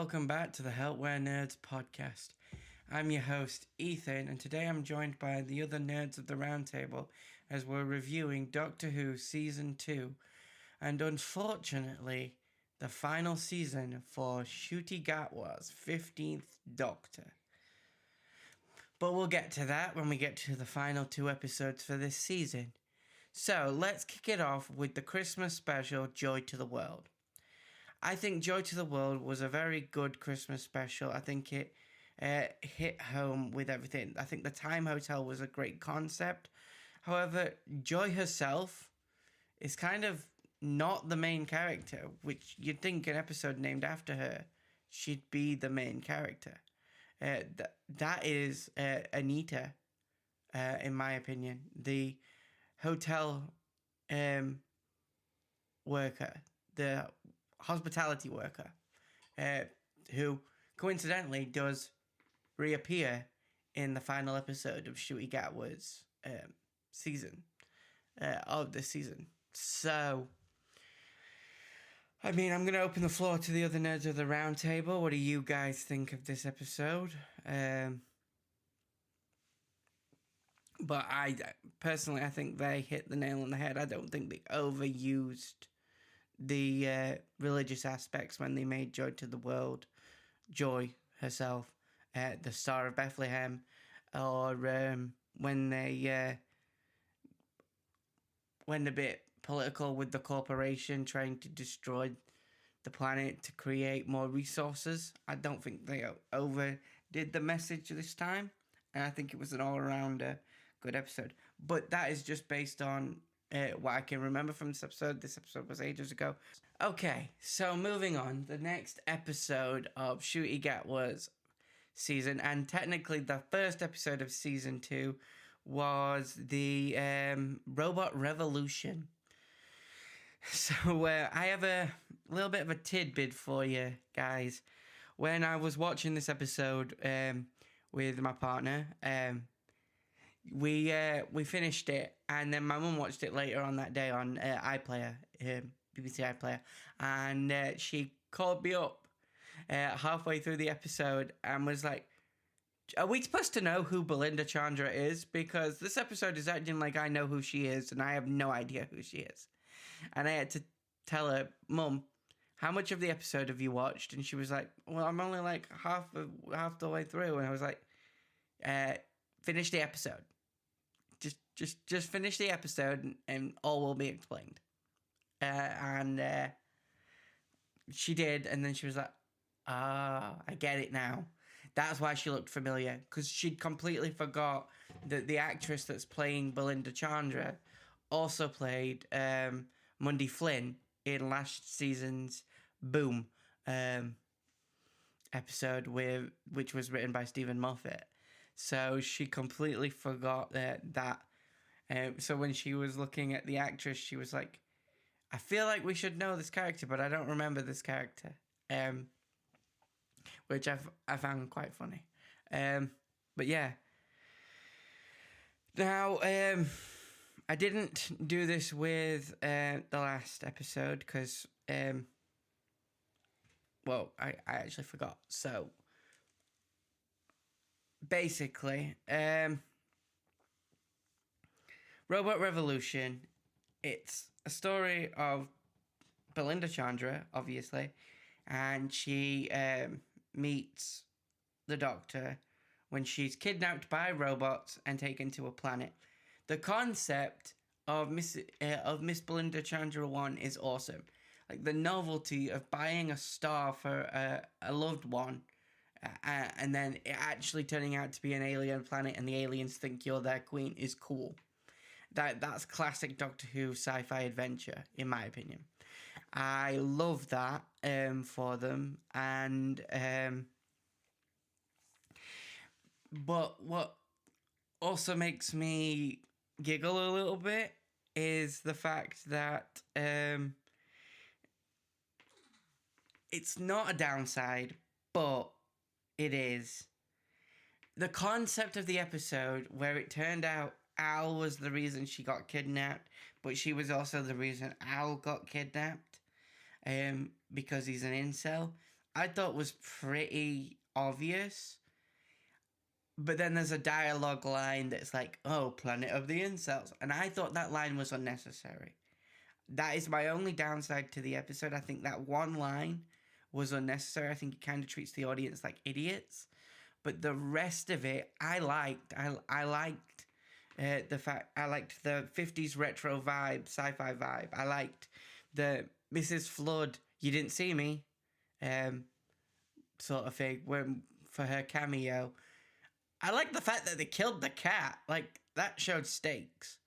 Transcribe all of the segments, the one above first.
welcome back to the HWN Nerds podcast. I'm your host, Ethan, and today I'm joined by the other nerds of the roundtable as we're reviewing Doctor Who Season 2, and unfortunately, the final season for Ncuti Gatwa's 15th Doctor. But we'll get to that when we get to the final 2 episodes for this season. So, let's kick it off with the Christmas special, Joy to the World. I think Joy to the World was a very good Christmas special. I think it hit home with everything. I think the Time Hotel was a great concept. However, Joy herself is kind of not the main character, which you'd think an episode named after her should be the main character. That is Anita, in my opinion, the hotel worker, the hospitality worker, who coincidentally does reappear in the final episode of Ncuti Gatwa's season, of this season. So, I mean, I'm going to open the floor to the other nerds of the round table. What do you guys think of this episode? But I personally think they hit the nail on the head. I don't think they overused the religious aspects when they made Joy to the World, Joy herself, the Star of Bethlehem, or when they went a bit political with the corporation trying to destroy the planet to create more resources. I don't think they overdid the message this time, and I think it was an all-around good episode. But that is just based on what I can remember from this episode. This episode was ages ago. Okay, so moving on. The next episode of Ncuti Gatwa's season, and technically the first episode of Season 2, was the Robot Revolution. So I have a little bit of a tidbit for you guys. When I was watching this episode with my partner, we finished it, and then my mum watched it later on that day on iPlayer, BBC iPlayer, and she called me up halfway through the episode and was like, "Are we supposed to know who Belinda Chandra is? Because this episode is acting like I know who she is, and I have no idea who she is." And I had to tell her, "Mum, how much of the episode have you watched?" And she was like, "Well, I'm only like half the way through." And I was like, "Finish the episode. Just finish the episode, and all will be explained." And she did, and then she was like, "Ah, I get it now." That's why she looked familiar, because she'd completely forgot that the actress that's playing Belinda Chandra also played Mundy Flynn in last season's Boom episode, which was written by Stephen Moffat. So she completely forgot that. So when she was looking at the actress, she was like, "I feel like we should know this character, but I don't remember this character." Which I found quite funny. But yeah. Now, I didn't do this with the last episode because, well, I actually forgot. So, basically, Robot Revolution, it's a story of Belinda Chandra, obviously, and she meets the Doctor when she's kidnapped by robots and taken to a planet. The concept of Miss Belinda Chandra 1 is awesome. Like the novelty of buying a star for a loved one, and then it actually turning out to be an alien planet and the aliens think you're their queen is cool. That's classic Doctor Who sci-fi adventure, in my opinion. I love that for them, and but what also makes me giggle a little bit is the fact that it's not a downside, but it is. The concept of the episode where it turned out Al was the reason she got kidnapped, but she was also the reason Al got kidnapped, because he's an incel. I thought was pretty obvious. But then there's a dialogue line that's like, oh, planet of the incels. And I thought that line was unnecessary. That is my only downside to the episode. I think that one line was unnecessary. I think it kind of treats the audience like idiots. But the rest of it, I liked. I liked the fact. I liked the 50s retro vibe, sci-fi vibe. I liked the Mrs. Flood, you didn't see me, sort of thing for her cameo. I like the fact that they killed the cat. Like, that showed stakes.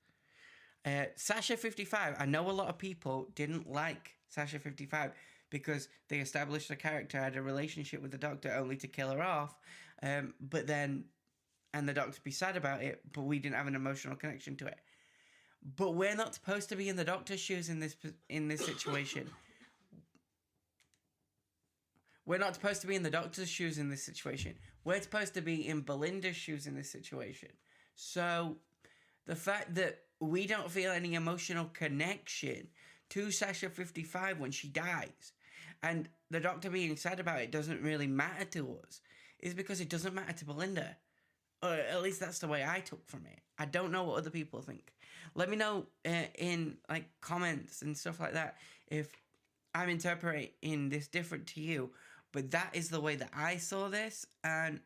Sasha 55. I know a lot of people didn't like Sasha 55 because they established the character had a relationship with the Doctor only to kill her off. But then, and the Doctor be sad about it, but we didn't have an emotional connection to it. But we're not supposed to be in the Doctor's shoes in this situation. We're not supposed to be in the Doctor's shoes in this situation. We're supposed to be in Belinda's shoes in this situation. So, the fact that we don't feel any emotional connection to Sasha 55 when she dies, and the Doctor being sad about it doesn't really matter to us, is because it doesn't matter to Belinda. Or at least that's the way I took from it. I don't know what other people think. Let me know in like comments and stuff like that if I'm interpreting this different to you. But that is the way that I saw this. And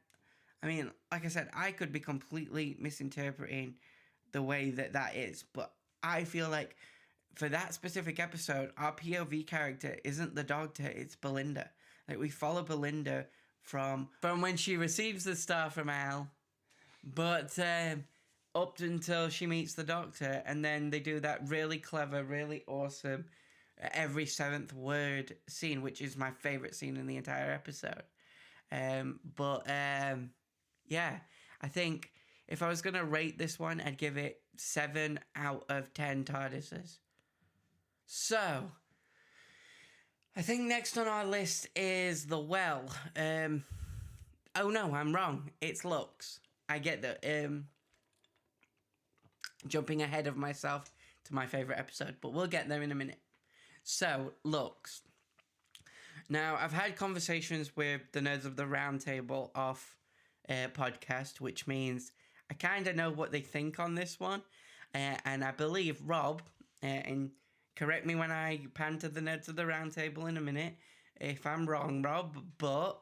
I mean, like I said, I could be completely misinterpreting the way that is. But I feel like for that specific episode, our POV character isn't the Doctor, it's Belinda. Like, we follow Belinda from when she receives the star from Al, but up until she meets the Doctor. And then they do that really clever, really awesome every seventh word scene, which is my favorite scene in the entire episode. Yeah, I think if I was going to rate this one, I'd give it 7 out of 10 TARDISes. So, I think next on our list is the Well. Oh no, I'm wrong. It's Lux. I get that. Jumping ahead of myself to my favorite episode, but we'll get there in a minute. So, Lux. Now, I've had conversations with the Nerds of the Round Table off podcast, which means I kind of know what they think on this one. And I believe Rob, and correct me when I pan to the Nerds of the Round Table in a minute if I'm wrong, Rob, but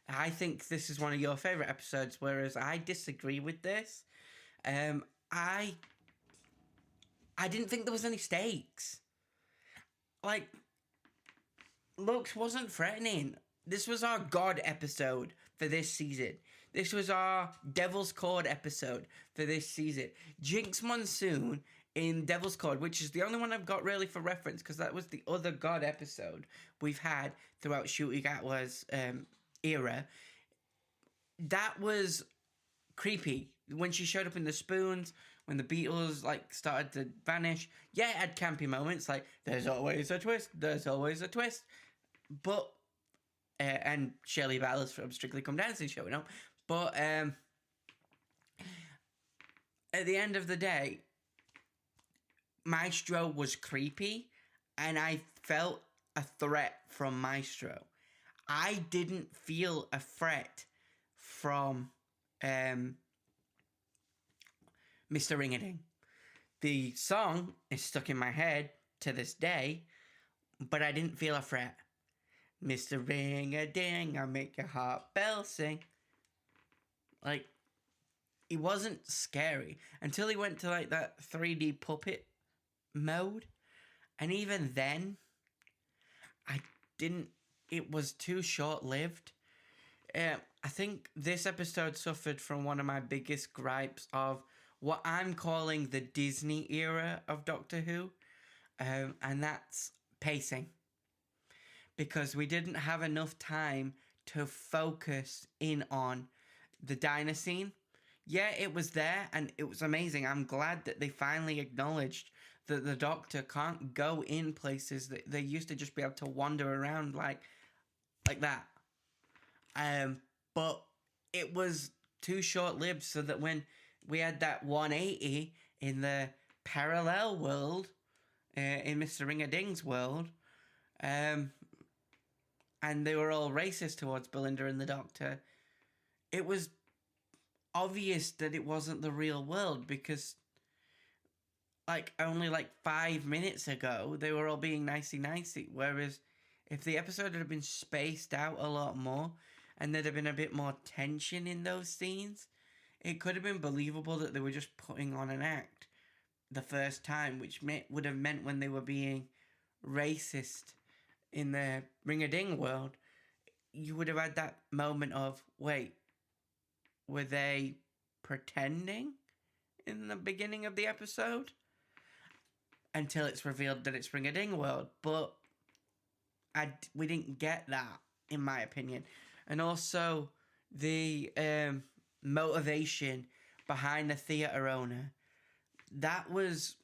I think this is one of your favourite episodes, whereas I disagree with this. I didn't think there was any stakes. Like, Lux wasn't threatening. This was our God episode for this season. This was our Devil's Cord episode for this season. Jinx Monsoon in Devil's Cord, which is the only one I've got really for reference, because that was the other God episode we've had throughout Ncuti Gatwa's era. That was creepy. When she showed up in the spoons, when the Beatles started to vanish, yeah, it had campy moments, like there's always a twist, but and Shirley Ballas from Strictly Come Dancing showing up, but at the end of the day, Maestro was creepy, and I felt a threat from Maestro. I didn't feel a threat from Mr. Ring-a-Ding. The song is stuck in my head to this day, but I didn't feel a threat. Mr. Ring-a-Ding, I make your heart bell sing. Like, he wasn't scary until he went to that 3D puppet mode. And even then, it was too short-lived. I think this episode suffered from one of my biggest gripes of what I'm calling the Disney era of Doctor Who, and that's pacing. Because we didn't have enough time to focus in on the diner scene. Yeah, it was there, and it was amazing. I'm glad that they finally acknowledged that the Doctor can't go in places that they used to just be able to wander around like that. But it was too short-lived, so that when we had that 180 in the parallel world, in Mr. Ring-a-Ding's world, I and they were all racist towards Belinda and the Doctor, it was obvious that it wasn't the real world, because only 5 minutes ago they were all being nicey-nicey, whereas if the episode had been spaced out a lot more and there'd have been a bit more tension in those scenes, it could have been believable that they were just putting on an act the first time, which would have meant when they were being racist in the Ring-a-Ding world, you would have had that moment of, wait, were they pretending in the beginning of the episode? Until it's revealed that it's Ring-a-Ding world. But we didn't get that, in my opinion. And also, the motivation behind the theatre owner, that was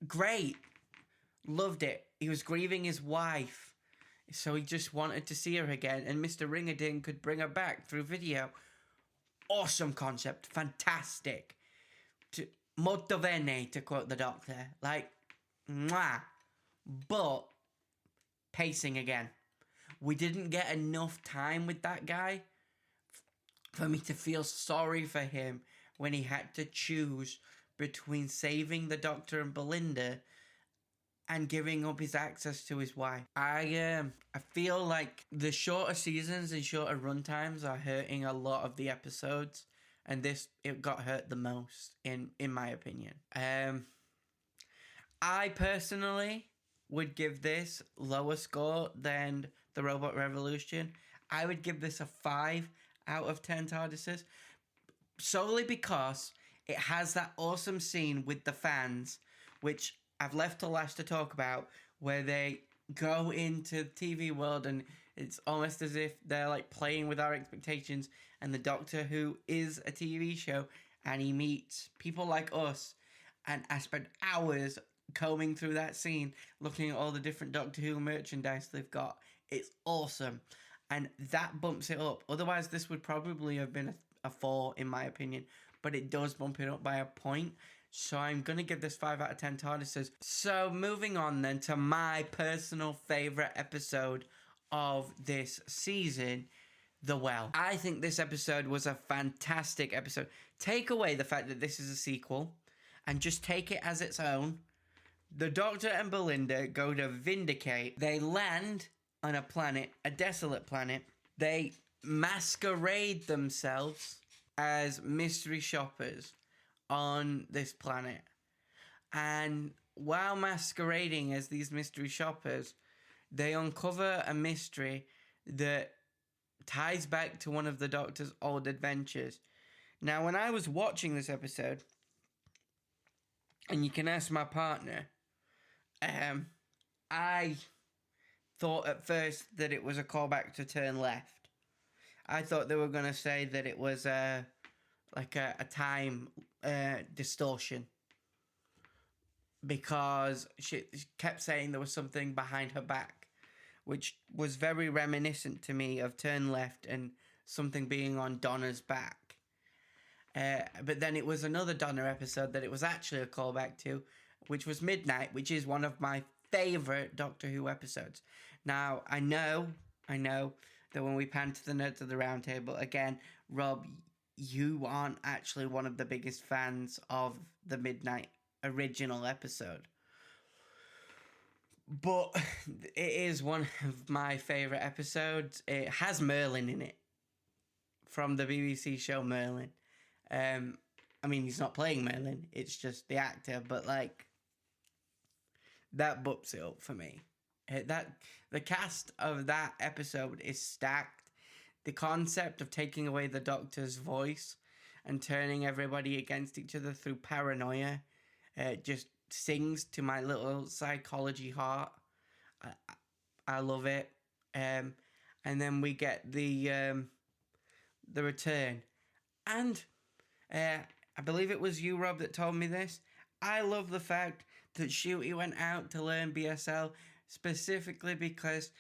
great. Loved it. He was grieving his wife, so he just wanted to see her again, and Mr. Ring-a-Ding could bring her back through video. Awesome concept. Fantastic. Molto bene, to quote the Doctor. Mwah. But pacing again. We didn't get enough time with that guy for me to feel sorry for him when he had to choose between saving the Doctor and Belinda and giving up his access to his wife. I feel like the shorter seasons and shorter runtimes are hurting a lot of the episodes, and it got hurt the most, in my opinion. I personally would give this lower score than the Robot Revolution. I would give this a 5 out of 10 TARDISes, solely because it has that awesome scene with the fans, which I've left to last to talk about, where they go into the TV world and it's almost as if they're playing with our expectations, and the Doctor, who is a TV show, and he meets people like us, and I spent hours combing through that scene, looking at all the different Doctor Who merchandise they've got. It's awesome, and that bumps it up. Otherwise, this would probably have been a 4, in my opinion, but it does bump it up by a point. So I'm going to give this 5 out of 10 TARDISes. So moving on then to my personal favourite episode of this season, The Well. I think this episode was a fantastic episode. Take away the fact that this is a sequel and just take it as its own. The Doctor and Belinda go to Vindicate. They land on a planet, a desolate planet. They masquerade themselves as mystery shoppers on this planet. And while masquerading as these mystery shoppers, they uncover a mystery that ties back to one of the Doctor's old adventures. Now, when I was watching this episode, and you can ask my partner, I thought at first that it was a callback to Turn Left. I thought they were going to say that it was a time distortion, because she kept saying there was something behind her back, which was very reminiscent to me of Turn Left and something being on Donna's back. But then it was another Donna episode that it was actually a callback to, which was Midnight, which is one of my favourite Doctor Who episodes. Now, I know that when we pan to the Nerds of the Round Table, again, Rob, you aren't actually one of the biggest fans of the Midnight original episode. But it is one of my favourite episodes. It has Merlin in it, from the BBC show Merlin. I mean, he's not playing Merlin, it's just the actor, but that bumps it up for me. The cast of that episode is stacked. The concept of taking away the Doctor's voice and turning everybody against each other through paranoia just sings to my little psychology heart. I love it. And then we get the return. And I believe it was you, Rob, that told me this. I love the fact that Ncuti went out to learn BSL specifically because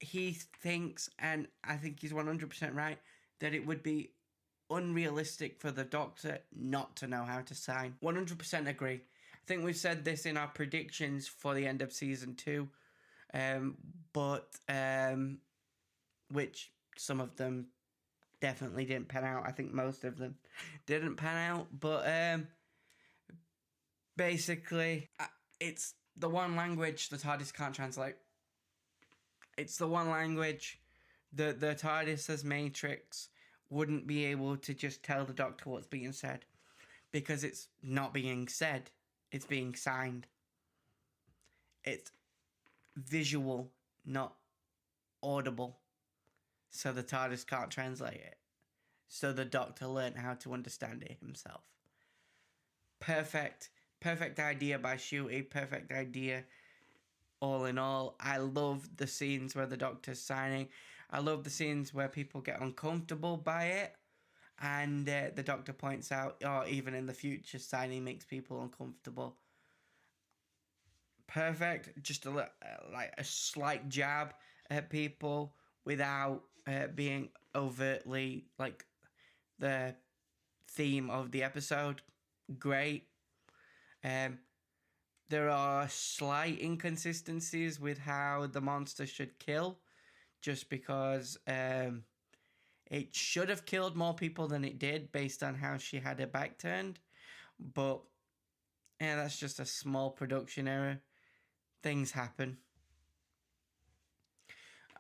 he thinks, and I think he's 100% right, that it would be unrealistic for the Doctor not to know how to sign. 100% agree. I think we've said this in our predictions for the end of season 2. But which some of them definitely didn't pan out. I think most of them didn't pan out, but basically, it's the one language the TARDIS can't translate. It's the one language that the TARDIS' matrix wouldn't be able to just tell the Doctor what's being said, because it's not being said, it's being signed. It's visual, not audible. So the TARDIS can't translate it. So the Doctor learned how to understand it himself. Perfect idea by Ncuti. Perfect idea all in all. I love the scenes where the Doctor's signing. I love the scenes where people get uncomfortable by it. And the Doctor points out, even in the future, signing makes people uncomfortable. Perfect. Just a slight jab at people without being overtly like the theme of the episode. Great. There are slight inconsistencies with how the monster should kill, just because it should have killed more people than it did based on how she had her back turned. But that's just a small production error. Things happen.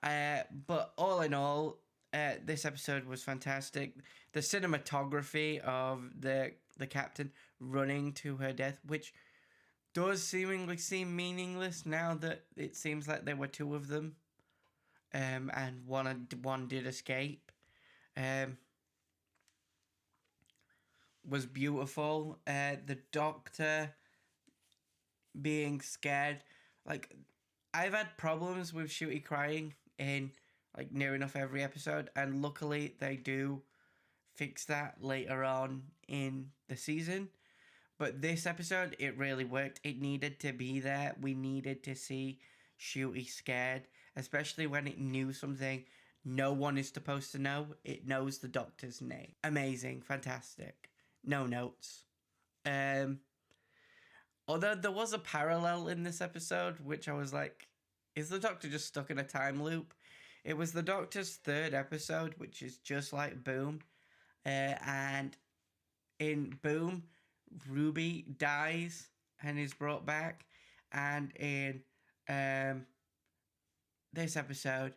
But all in all, this episode was fantastic. The cinematography of the captain running to her death, which does seemingly seem meaningless now that it seems like there were two of them, and one did escape, was beautiful. The Doctor being scared, like, I've had problems with Ncuti crying in like near enough every episode, and luckily they do fix that later on in the season. But this episode, it really worked. It needed to be there. We needed to see Ncuti scared, especially when it knew something no one is supposed to know. It knows the Doctor's name. Amazing, fantastic. No notes. Although there was a parallel in this episode, which I was like, is the Doctor just stuck in a time loop? It was the Doctor's third episode, which is just like Boom. And in Boom, Ruby dies and is brought back. And in this episode,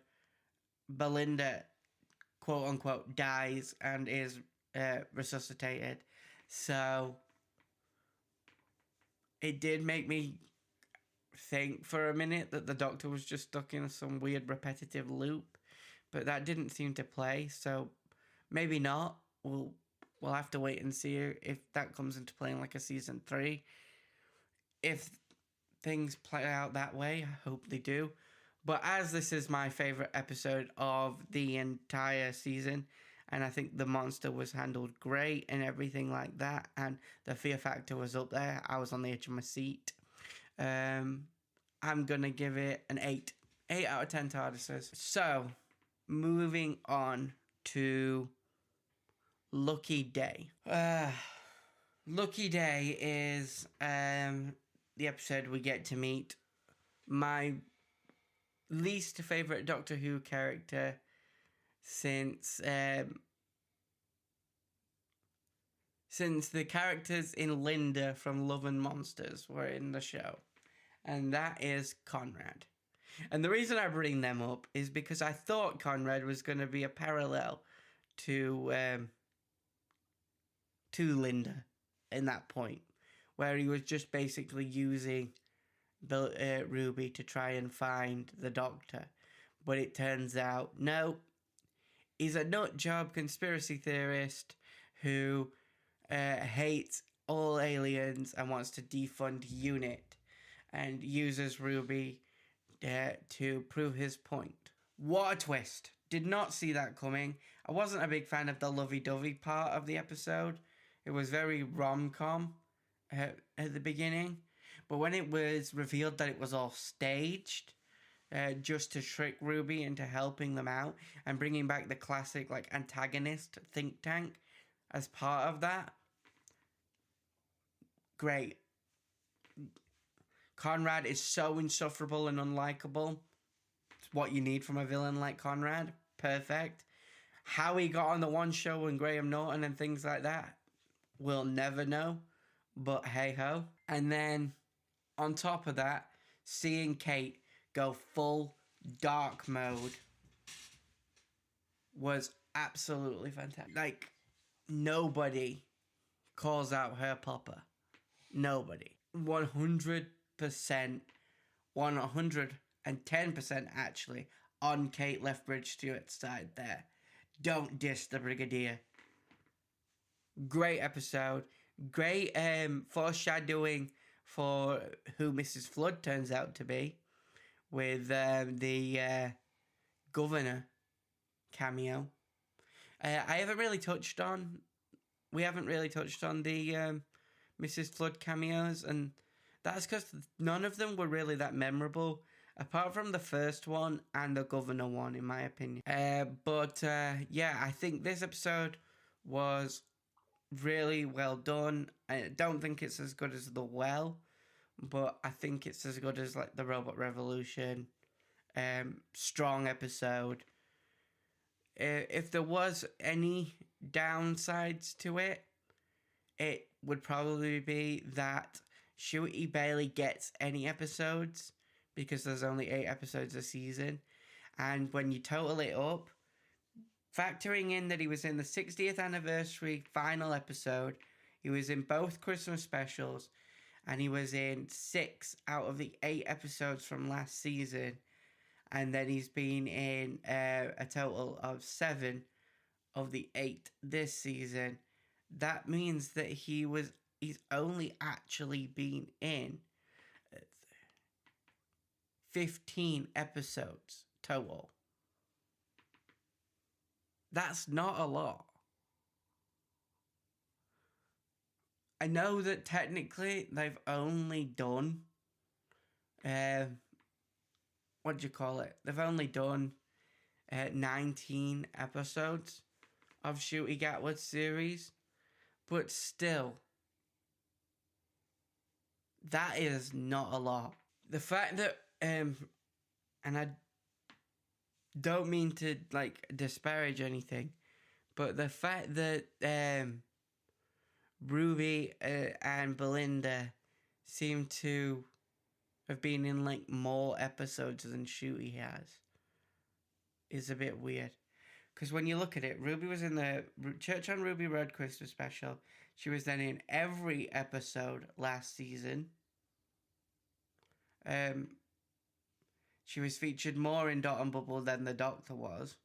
Belinda, quote unquote, dies and is resuscitated. So it did make me think for a minute that the Doctor was just stuck in some weird repetitive loop, but that didn't seem to play, so maybe not. We'll have to wait and see if that comes into play in like a season 3. If things play out that way, I hope they do. But as this is my favourite episode of the entire season, and I think the monster was handled great and everything like that, and the fear factor was up there, I was on the edge of my seat. I'm going to give it an 8. 8 out of 10 TARDISes. So, moving on to Lucky Day. Lucky Day is the episode we get to meet my least favourite Doctor Who character since the characters in Linda from Love and Monsters were in the show. And that is Conrad. And the reason I bring them up is because I thought Conrad was going to be a parallel to Linda in that point, where he was just basically using the Ruby to try and find the Doctor. But it turns out, no, he's a nut job conspiracy theorist who hates all aliens and wants to defund UNIT and uses Ruby to prove his point. What a twist. Did not see that coming. I wasn't a big fan of the lovey-dovey part of the episode. It was very rom-com at the beginning. But when it was revealed that it was all staged, just to trick Ruby into helping them out and bringing back the classic like antagonist think tank as part of that, great. Conrad is so insufferable and unlikable. It's what you need from a villain like Conrad. perfect. How he got on the one show with Graham Norton and things like that, we'll never know. But hey ho. And then on top of that, seeing Kate go full dark mode was absolutely fantastic. Like, nobody calls out her Papa. Nobody. 100%, 110% actually, on Kate Lethbridge Stewart's side there. Don't diss the Brigadier. Great episode. Great foreshadowing for who Mrs. Flood turns out to be with the governor cameo. We haven't really touched on the Mrs. Flood cameos, and that's because none of them were really that memorable, apart from the first one and the governor one, in my opinion. But I think this episode was really well done. I don't think it's as good as The Well, but I think it's as good as like the Robot Revolution. Strong episode. If there was any downsides to it, it would probably be that Ncuti barely gets any episodes because there's only 8 episodes a season. And when you total it up, factoring in that he was in the 60th anniversary final episode, he was in both Christmas specials, and he was in 6 out of the 8 episodes from last season. And then he's been in a total of 7 of the 8 this season. That means that he's only actually been in 15 episodes total. That's not a lot. I know that technically they've only done They've only done 19 episodes of Ncuti Gatwa's series, but still, that is not a lot. The fact that, and I don't mean to like disparage anything, but the fact that Ruby and Belinda seem to have been in like more episodes than Ncuti has is a bit weird. Because when you look at it, Ruby was in the Church on Ruby Road Christmas special. She was then in every episode last season. She was featured more in Dot and Bubble than the Doctor was.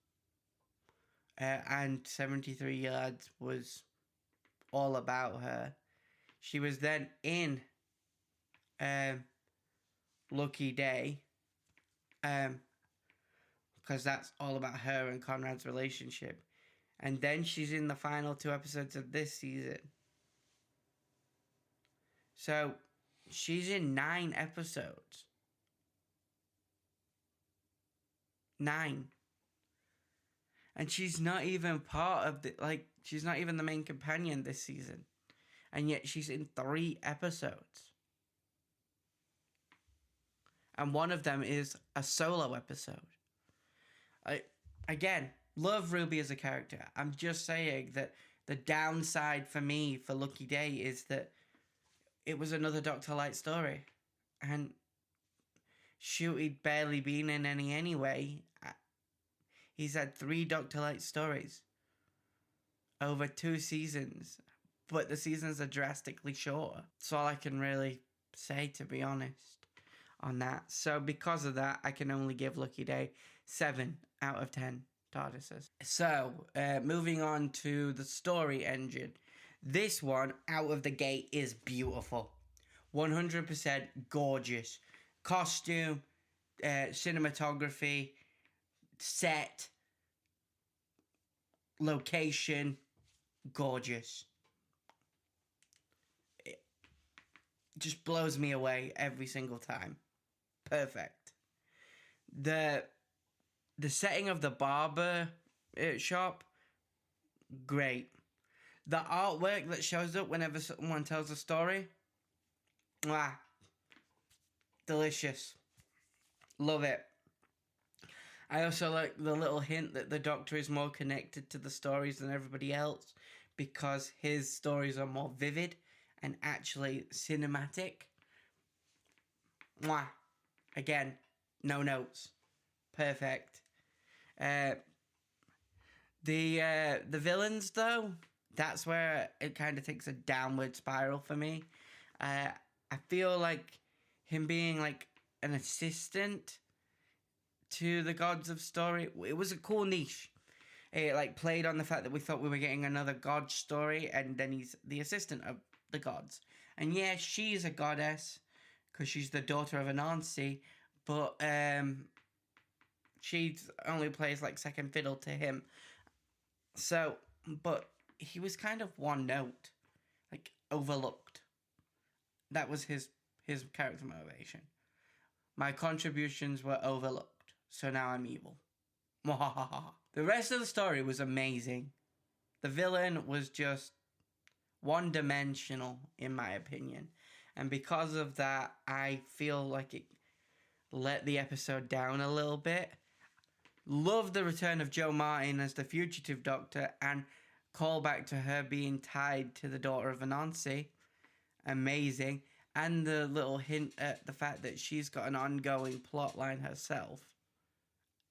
And 73 Yards was all about her. She was then in Lucky Day, because that's all about her and Conrad's relationship. And then she's in the final 2 episodes of this season. So she's in 9 episodes. 9. And she's not even part of she's not even the main companion this season. And yet she's in 3 episodes. And one of them is a solo episode. Again, love Ruby as a character. I'm just saying that the downside for me for Lucky Day is that it was another Dr. Light story. And Ncuti'd barely been in any anyway. He's had 3 Dr. Light stories over 2 seasons. But the seasons are drastically shorter. That's all I can really say, to be honest, on that. So because of that, I can only give Lucky Day 7 out of 10 TARDISes. So, moving on to the story engine. This one, out of the gate, is beautiful. 100% gorgeous. Costume, cinematography, set, location, gorgeous. It just blows me away every single time. Perfect. The setting of the barber shop, great. The artwork that shows up whenever someone tells a story, delicious. Love it. I also like the little hint that the Doctor is more connected to the stories than everybody else because his stories are more vivid and actually cinematic. Mwah. Again, no notes. Perfect. The villains, though, that's where it kind of takes a downward spiral for me. I feel like him being like an assistant to the gods of story, it was a cool niche. It like played on the fact that we thought we were getting another god story, and then he's the assistant of the gods. And yeah, she's a goddess because she's the daughter of Anansi, but she only plays like second fiddle to him. So, but he was kind of one note, like overlooked. That was his character motivation. My contributions were overlooked, so now I'm evil. The rest of the story was amazing. The villain was just one-dimensional, in my opinion. And because of that, I feel like it let the episode down a little bit. Love the return of Jo Martin as the fugitive Doctor and call back to her being tied to the daughter of Anansi. Amazing. And the little hint at the fact that she's got an ongoing plot line herself.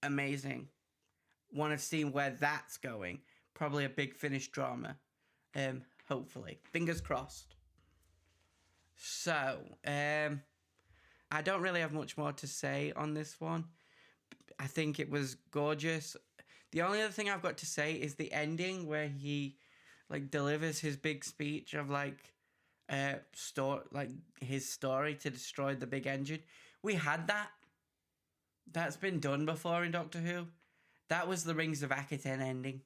Amazing. Want to see where that's going. Probably a big Finnish drama. Hopefully. Fingers crossed. So, I don't really have much more to say on this one. I think it was gorgeous. The only other thing I've got to say is the ending where he like delivers his big speech of his story to destroy the big engine. We had that. That's been done before in Doctor Who. That was the Rings of Akhaten ending.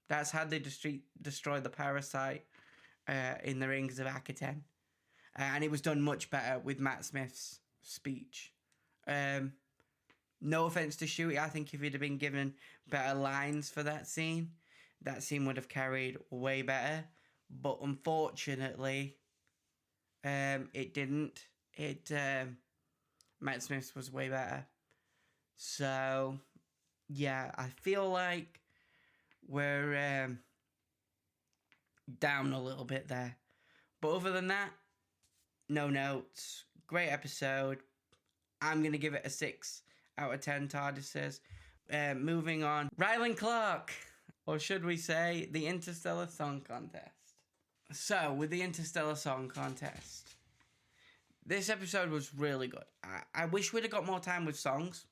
That's how they destroy the parasite in the Rings of Akhaten. And it was done much better with Matt Smith's speech. No offense to Ncuti, I think if he'd have been given better lines for that scene would have carried way better. But unfortunately, it didn't. Matt Smith's was way better. So, yeah, I feel like we're down a little bit there. But other than that, no notes. Great episode. I'm going to give it a 6 out of 10 TARDISes. Moving on. Rylan Clark. Or should we say, the Interstellar Song Contest. So, with the Interstellar Song Contest, this episode was really good. I wish we'd have got more time with songs.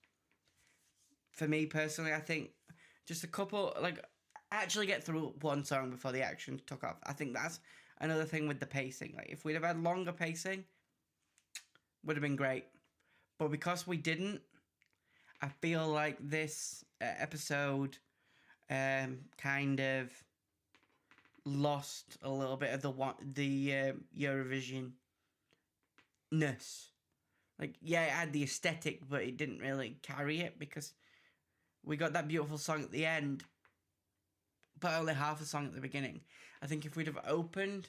For me, personally, I think just a couple, actually get through one song before the action took off. I think that's another thing with the pacing. Like, if we'd have had longer pacing, would have been great. But because we didn't, I feel like this episode kind of lost a little bit of the Eurovision-ness. Like, yeah, it had the aesthetic, but it didn't really carry it because we got that beautiful song at the end, but only half a song at the beginning. I think if we'd have opened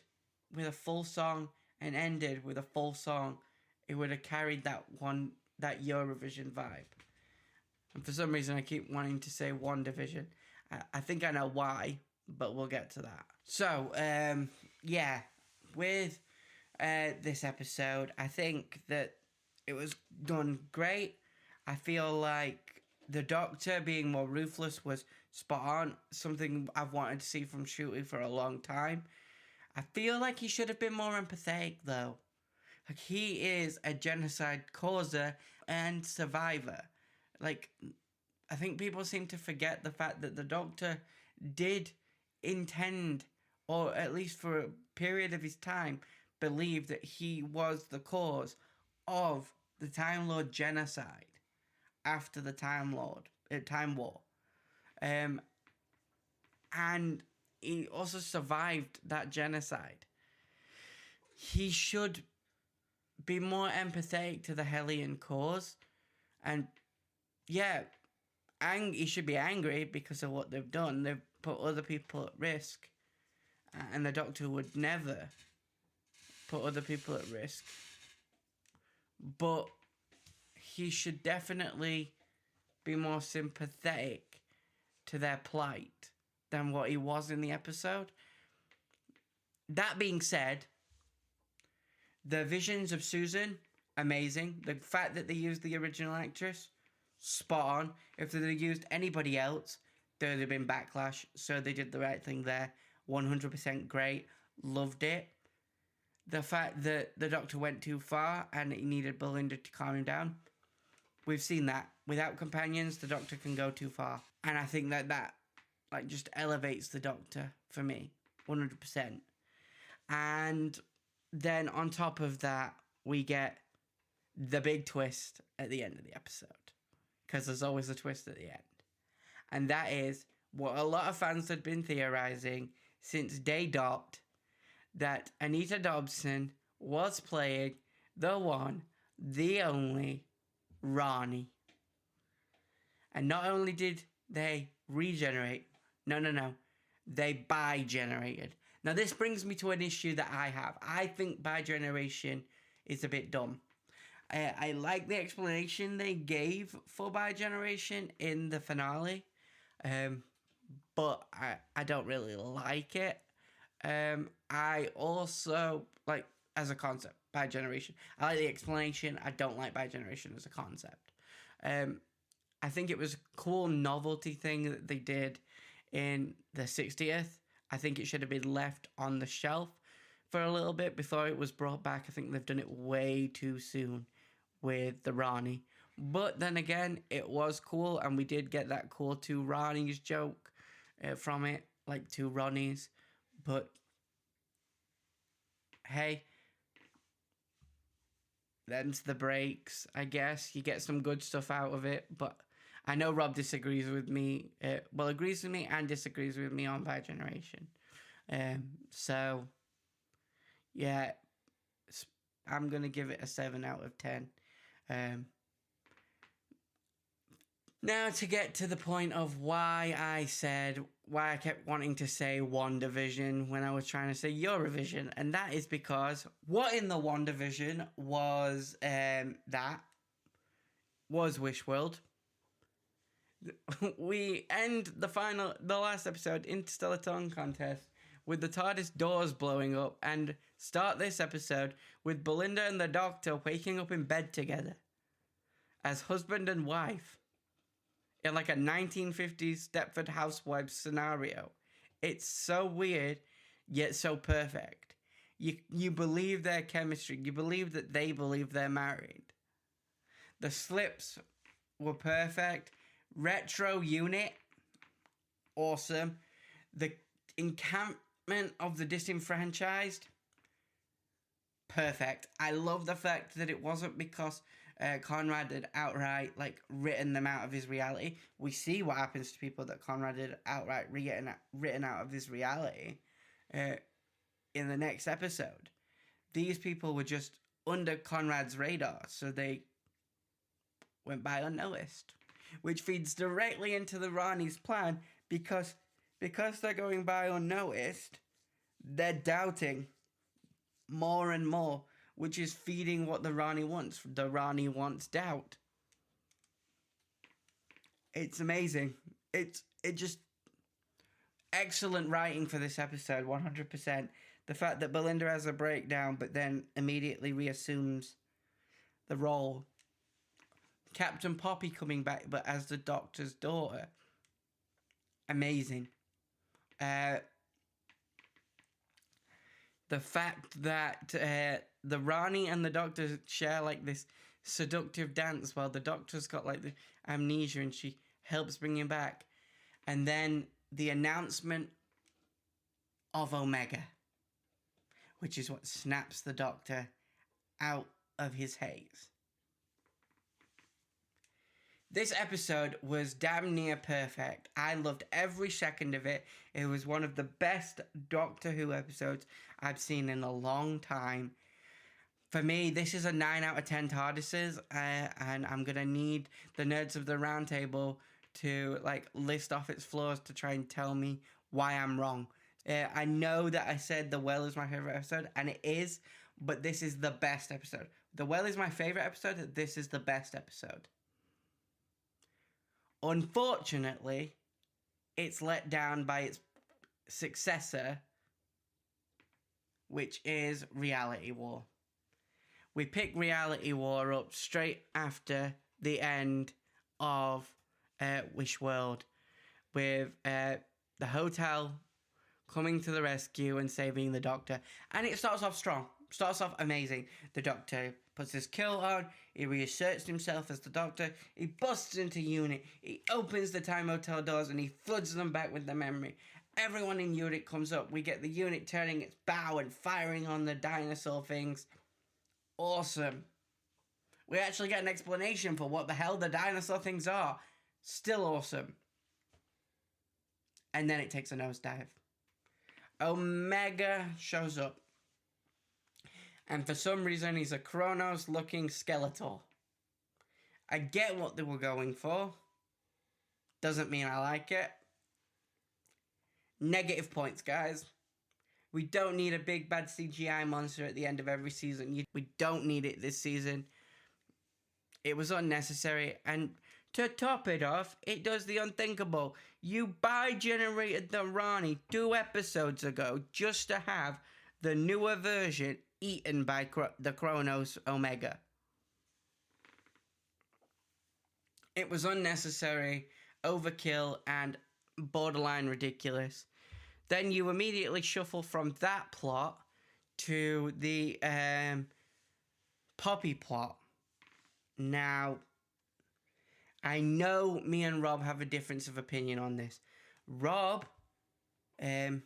with a full song and ended with a full song, it would have carried that Eurovision vibe. And for some reason, I keep wanting to say One Division. I think I know why, but we'll get to that. So, yeah, with this episode, I think that it was done great. I feel like the Doctor being more ruthless was spot on. Something I've wanted to see from Ncuti for a long time. I feel like he should have been more empathetic, though. Like, he is a genocide causer and survivor. Like, I think people seem to forget the fact that the Doctor did intend, or at least for a period of his time, believe that he was the cause of the Time Lord genocide after the Time War. And he also survived that genocide. He should be more empathetic to the Hellion cause. And yeah, he should be angry because of what they've done. They've put other people at risk. And the Doctor would never put other people at risk. But he should definitely be more sympathetic to their plight than what he was in the episode. That being said, the visions of Susan, amazing. The fact that they used the original actress, spot on. If they'd have used anybody else, there'd have been backlash. So they did the right thing there. 100% great. Loved it. The fact that the Doctor went too far and he needed Belinda to calm him down. We've seen that. Without companions, the Doctor can go too far. And I think that like just elevates the Doctor for me. 100%. And then on top of that, we get the big twist at the end of the episode. Because there's always a twist at the end. And that is what a lot of fans had been theorizing since day dot, that Anita Dobson was playing the one, the only, Rani. And not only did they regenerate, no, they bi-generated. Now this brings me to an issue that I have. I think bi-generation is a bit dumb. I like the explanation they gave for bi-generation in the finale, but I don't really like it. I also like as a concept bi-generation. I like the explanation. I don't like bi-generation as a concept. I think it was a cool novelty thing that they did in the 60th. I think it should have been left on the shelf for a little bit before it was brought back. I think they've done it way too soon with the Rani. But then again, it was cool, and we did get that cool two Ranis joke from it, like two Ronnies. But hey, them's the breaks, I guess. You get some good stuff out of it, but I know Rob disagrees with me. Agrees with me and disagrees with me on bi-generation. So, yeah, I'm going to give it a 7 out of 10. Now to get to the point of why I kept wanting to say WandaVision when I was trying to say Eurovision, and that is because what in the WandaVision was Wishworld. We end the last episode, Interstellar Tongue Contest, with the TARDIS doors blowing up, and start this episode with Belinda and the Doctor waking up in bed together as husband and wife in like a 1950s Stepford Housewives scenario. It's so weird, yet so perfect. You believe their chemistry. You believe that they believe they're married. The slips were perfect. Retro unit, awesome. The encampment of the disenfranchised, perfect. I love the fact that it wasn't because Conrad had outright written them out of his reality. We see what happens to people that Conrad had outright written out of his reality in the next episode. These people were just under Conrad's radar, so they went by unnoticed. Which feeds directly into the Rani's plan, because they're going by unnoticed, they're doubting more and more, which is feeding what the Rani wants. The Rani wants doubt. It's amazing. It just excellent writing for this episode, 100%. The fact that Belinda has a breakdown, but then immediately reassumes the role. Captain Poppy coming back, but as the Doctor's daughter. Amazing. The fact that the Rani and the Doctor share this seductive dance while the Doctor's got the amnesia and she helps bring him back. And then the announcement of Omega, which is what snaps the Doctor out of his haze. This episode was damn near perfect. I loved every second of it. It was one of the best Doctor Who episodes I've seen in a long time. For me, this is a 9 out of 10 TARDISes, and I'm going to need the nerds of the round table to list off its flaws to try and tell me why I'm wrong. I know that I said The Well is my favourite episode, and it is, but this is the best episode. The Well is my favourite episode, this is the best episode. Unfortunately, it's let down by its successor, which is Reality War. We pick Reality War up straight after the end of Wish World, with the hotel coming to the rescue and saving the Doctor. And it starts off strong. Starts off amazing. The Doctor puts his kilt on. He reasserts himself as the Doctor. He busts into unit. He opens the time hotel doors and he floods them back with the memory. Everyone in unit comes up. We get the unit turning its bow and firing on the dinosaur things. Awesome. We actually get an explanation for what the hell the dinosaur things are. Still awesome. And then it takes a nosedive. Omega shows up. And for some reason, he's a Kronos-looking Skeletor. I get what they were going for. Doesn't mean I like it. Negative points, guys. We don't need a big bad CGI monster at the end of every season. We don't need it this season. It was unnecessary. And to top it off, it does the unthinkable. You bi-generated the Rani 2 episodes ago just to have the newer version eaten by the Kronos Omega. It was unnecessary, overkill, and borderline ridiculous. Then you immediately shuffle from that plot to the Poppy plot. Now, I know me and Rob have a difference of opinion on this. Rob, and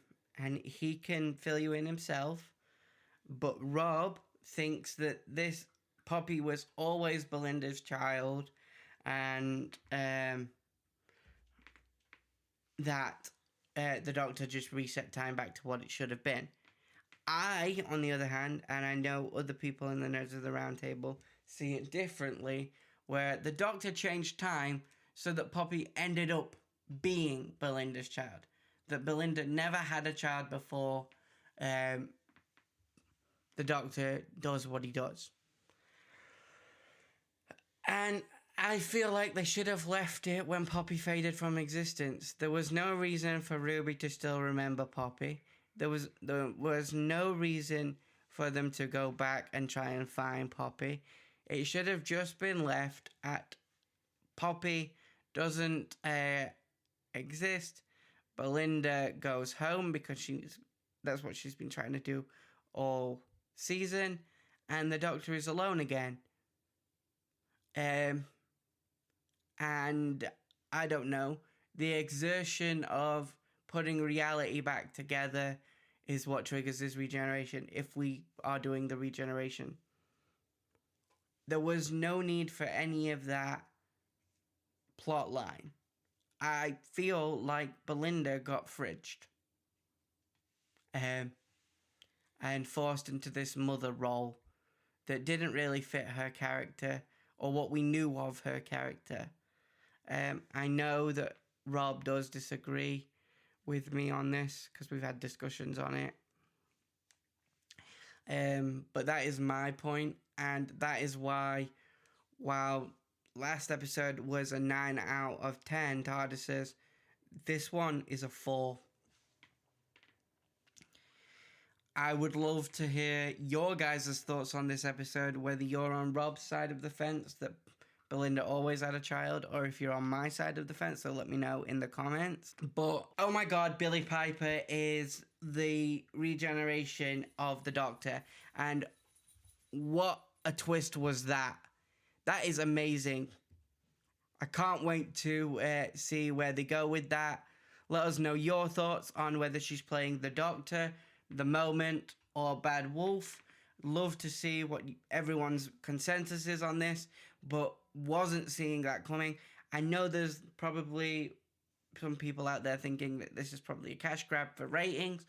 he can fill you in himself, but Rob thinks that this Poppy was always Belinda's child, and that the Doctor just reset time back to what it should have been. I, on the other hand, and I know other people in the Nerds of the Round Table see it differently, where the Doctor changed time so that Poppy ended up being Belinda's child. That Belinda never had a child before the Doctor does what he does. And I feel like they should have left it when Poppy faded from existence. There was no reason for Ruby to still remember Poppy. There was no reason for them to go back and try and find Poppy. It should have just been left at Poppy doesn't exist. Belinda goes home because that's what she's been trying to do all season, and the Doctor is alone again. And I don't know, the exertion of putting reality back together is what triggers this regeneration, if we are doing the regeneration. There was no need for any of that plot line. I feel like Belinda got fridged and forced into this mother role that didn't really fit her character or what we knew of her character. I know that Rob does disagree with me on this because we've had discussions on it. But that is my point, and that is why, while last episode was a 9 out of 10 TARDISes, this one is a 4. I would love to hear your guys' thoughts on this episode, whether you're on Rob's side of the fence, that Belinda always had a child, or if you're on my side of the fence, so let me know in the comments. But, oh my god, Billie Piper is the regeneration of the Doctor, and what a twist was that. That is amazing. I can't wait to see where they go with that. Let us know your thoughts on whether she's playing the Doctor, the Moment, or Bad Wolf. Love to see what everyone's consensus is on this, but wasn't seeing that coming. I know there's probably some people out there thinking that this is probably a cash grab for ratings.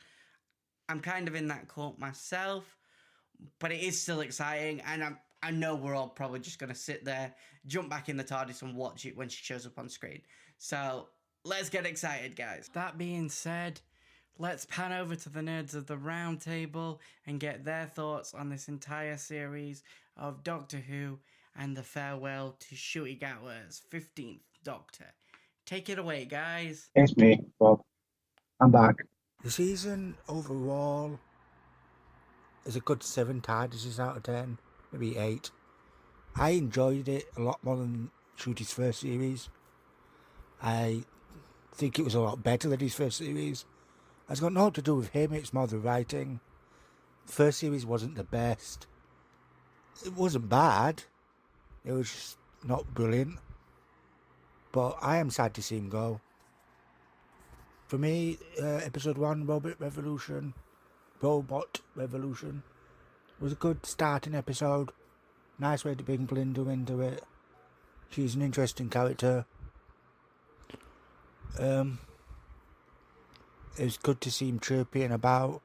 I'm kind of in that cult myself, but it is still exciting, and I know we're all probably just going to sit there, jump back in the TARDIS and watch it when she shows up on screen. So, let's get excited, guys. That being said, let's pan over to the Nerds of the Round Table and get their thoughts on this entire series of Doctor Who and the farewell to Ncuti Gatwa's 15th Doctor. Take it away, guys. It's me, Bob. I'm back. The season overall is a good 7 TARDISes out of 10, maybe 8. I enjoyed it a lot more than Ncuti's first series. I think it was a lot better than his first series. It's got nothing to do with him, it's more the writing. The first series wasn't the best. It wasn't bad. It was just not brilliant. But I am sad to see him go. For me, episode 1, Robot Revolution, was a good starting episode. Nice way to bring Glinda into it. She's an interesting character. It was good to see him chirping about.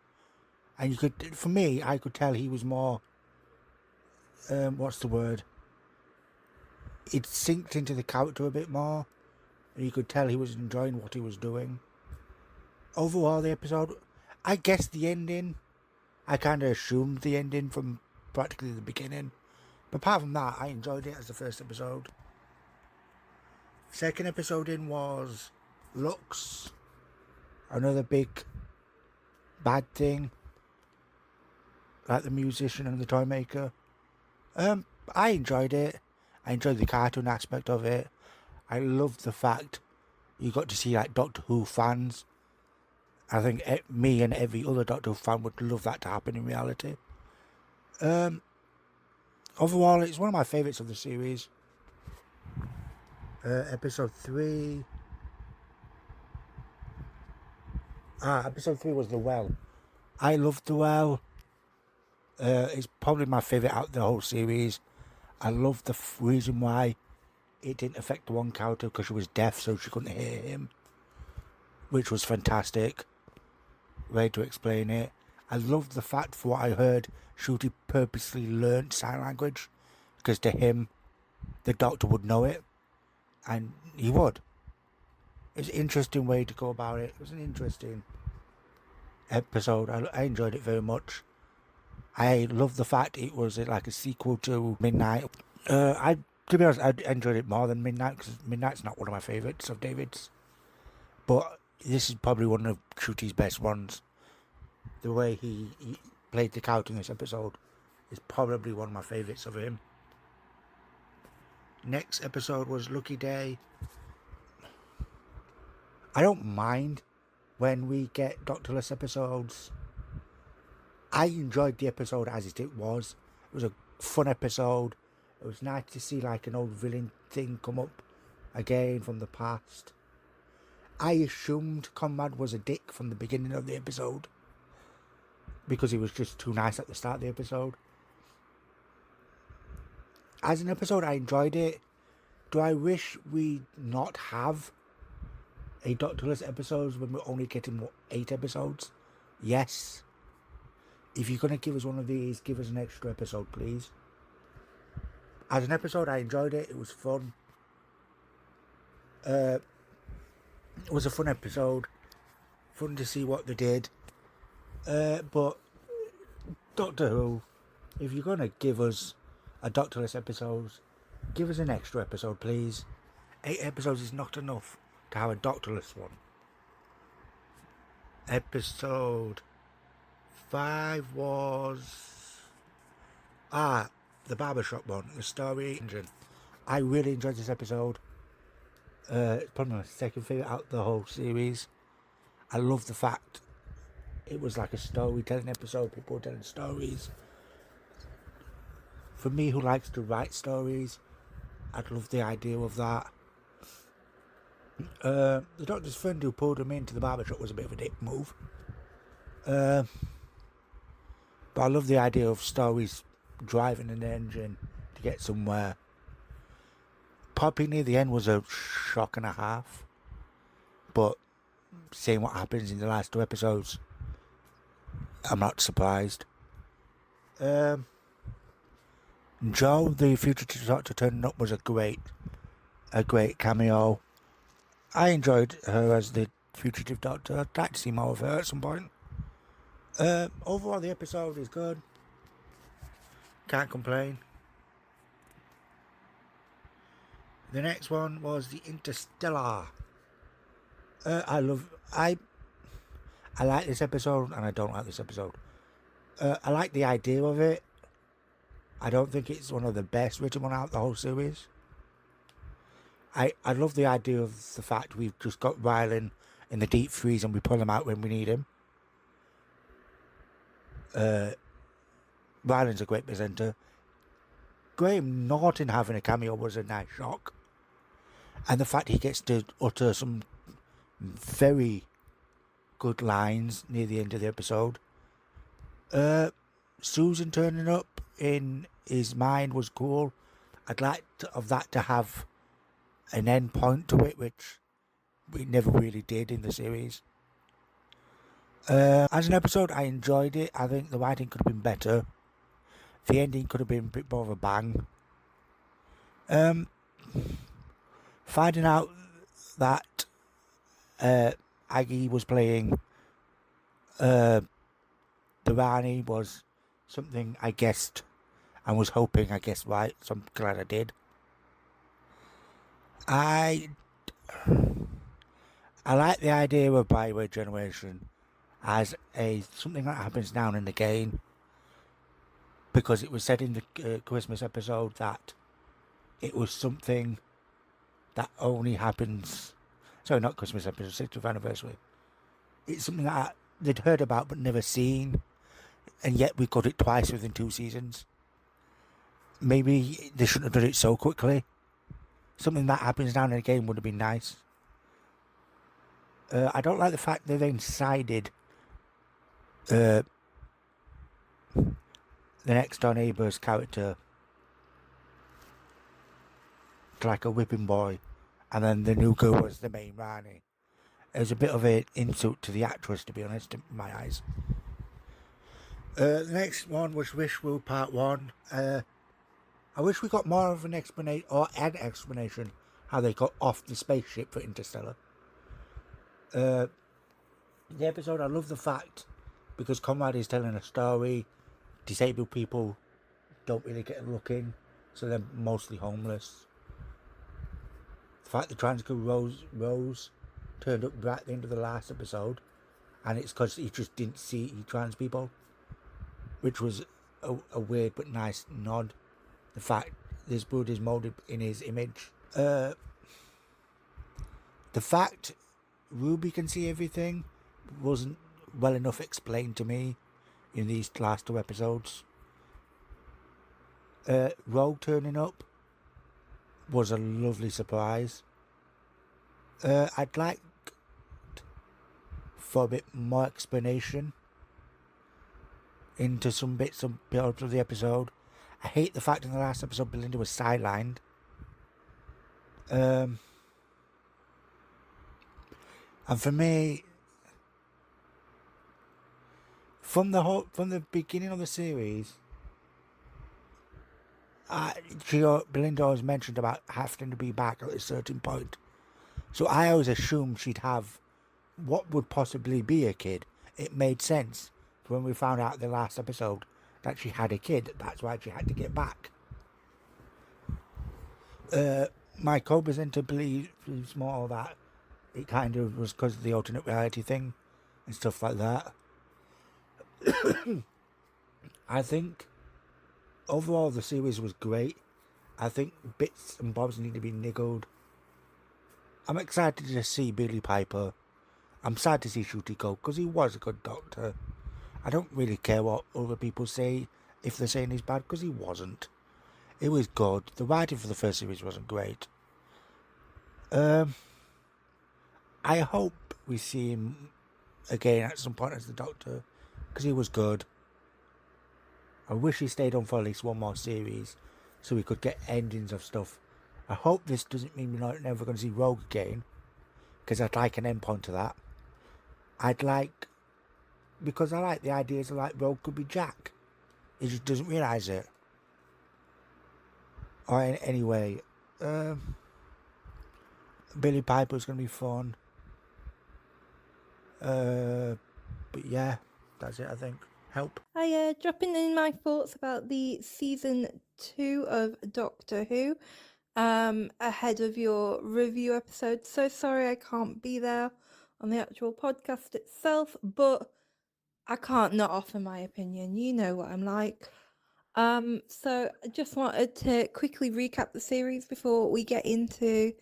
And you could, for me, I could tell he was more, what's the word? It synced into the character a bit more. And you could tell he was enjoying what he was doing. Overall, the episode, I guess the ending, I kind of assumed the ending from practically the beginning. But apart from that, I enjoyed it as the first episode. Second episode in was Lux. Another big bad thing. Like the musician and the toy maker. I enjoyed it. I enjoyed the cartoon aspect of it. I loved the fact you got to see like Doctor Who fans. I think me and every other Doctor Who fan would love that to happen in reality. Overall, it's one of my favourites of the series. Episode 3. Episode 3 was The Well. I loved The Well. It's probably my favourite out of the whole series. I love the reason why it didn't affect the one character, because she was deaf, so she couldn't hear him, which was fantastic. Way to explain it. I loved the fact, for what I heard, Ncuti purposely learnt sign language, because to him, the Doctor would know it, and he would. It was an interesting way to go about it. It was an interesting episode. I enjoyed it very much. I love the fact it was like a sequel to Midnight. To be honest, I enjoyed it more than Midnight, because Midnight's not one of my favourites of David's. But this is probably one of Ncuti's best ones. The way he played the character in this episode is probably one of my favourites of him. Next episode was Lucky Day. I don't mind when we get Doctorless episodes. I enjoyed the episode as it was. It was a fun episode. It was nice to see like an old villain thing come up again from the past. I assumed Conrad was a dick from the beginning of the episode, because he was just too nice at the start of the episode. As an episode, I enjoyed it. Do I wish we not have a Doctorless episodes when we're only getting 8 episodes? Yes. If you're going to give us one of these, give us an extra episode, please. As an episode, I enjoyed it. It was fun. It was a fun episode. Fun to see what they did. But Doctor Who, if you're going to give us a Doctorless episode, give us an extra episode, please. 8 episodes is not enough to have a Doctorless one. Episode 5 was the barbershop one, the story engine. I really enjoyed this episode. It's probably my second favourite out of the whole series. I love the fact it was like a storytelling episode, people were telling stories. For me, who likes to write stories, I'd love the idea of that. The Doctor's friend who pulled him into the barbershop was a bit of a dick move. But I love the idea of stories driving an engine to get somewhere. Poppy near the end was a shock and a half. But seeing what happens in the last 2 episodes, I'm not surprised. Joe, the fugitive Doctor turning up, was a great cameo. I enjoyed her as the fugitive Doctor. I'd like to see more of her at some point. Overall, the episode is good. Can't complain. The next one was the Interstellar I like this episode and I don't like this episode. I like the idea of it. I don't think it's one of the best written one out the whole series. I love the idea of the fact we've just got Rylan in the deep freeze and we pull him out when we need him. Rylan's a great presenter. Graham Norton having a cameo was a nice shock. And the fact he gets to utter some very good lines near the end of the episode. Susan turning up in his mind was cool. I'd like of that to have an end point to it, which we never really did in the series. As an episode, I enjoyed it. I think the writing could have been better. The ending could have been a bit more of a bang. Finding out that Aggie was playing the Rani was something I guessed and was hoping I guessed right, so I'm glad I did. I like the idea of regeneration as something that happens now and again, because it was said in the Christmas episode that it was something that only happens. Sorry, not Christmas episode, 60th anniversary. It's something that they'd heard about but never seen, and yet we got it twice within 2 seasons. Maybe they shouldn't have done it so quickly. Something that happens now and again would have been nice. I don't like the fact they then sided the next door neighbour's character to like a whipping boy, and then the new girl was the main Rani. It was a bit of an insult to the actress, to be honest, in my eyes. The next one was Wish Woo Part 1. I wish we got more of an explanation how they got off the spaceship for Interstellar. The episode, I love the fact, because Conrad is telling a story, disabled people don't really get a look in, so they're mostly homeless. The fact the trans girl Rose turned up right at the end of the last episode, and it's because he just didn't see trans people, which was a weird but nice nod. The fact this brood is moulded in his image. The fact Ruby can see everything wasn't well enough explained to me in these last 2 episodes. Rogue turning up was a lovely surprise. I'd like for a bit more explanation into some bits of the episode. I hate the fact in the last episode Belinda was sidelined. And for me, from the beginning of the series, Belinda always mentioned about having to be back at a certain point. So I always assumed she'd have what would possibly be a kid. It made sense when we found out the last episode that she had a kid. That's why she had to get back. My co-presenter believes more that it kind of was because of the alternate reality thing and stuff like that. I think overall the series was great. I think bits and bobs need to be niggled. I'm excited to see Billy Piper. I'm sad to see Ncuti go because he was a good doctor. I don't really care what other people say if they're saying he's bad, because he wasn't. It was good. The writing for the first series wasn't great. I hope we see him again at some point as the Doctor, because he was good. I wish he stayed on for at least one more series so we could get endings of stuff. I hope this doesn't mean we're not never going to see Rogue again, because I'd like an end point to that. Because I like the ideas of like Rogue could be Jack. He just doesn't realise it. Or anyway, Billy Piper's going to be fun. But yeah, that's it, I think. Help. Hi, dropping in my thoughts about the season 2 of Doctor Who, ahead of your review episode. So sorry I can't be there on the actual podcast itself, but I can't not offer my opinion. You know what I'm like. So I just wanted to quickly recap the series before we get into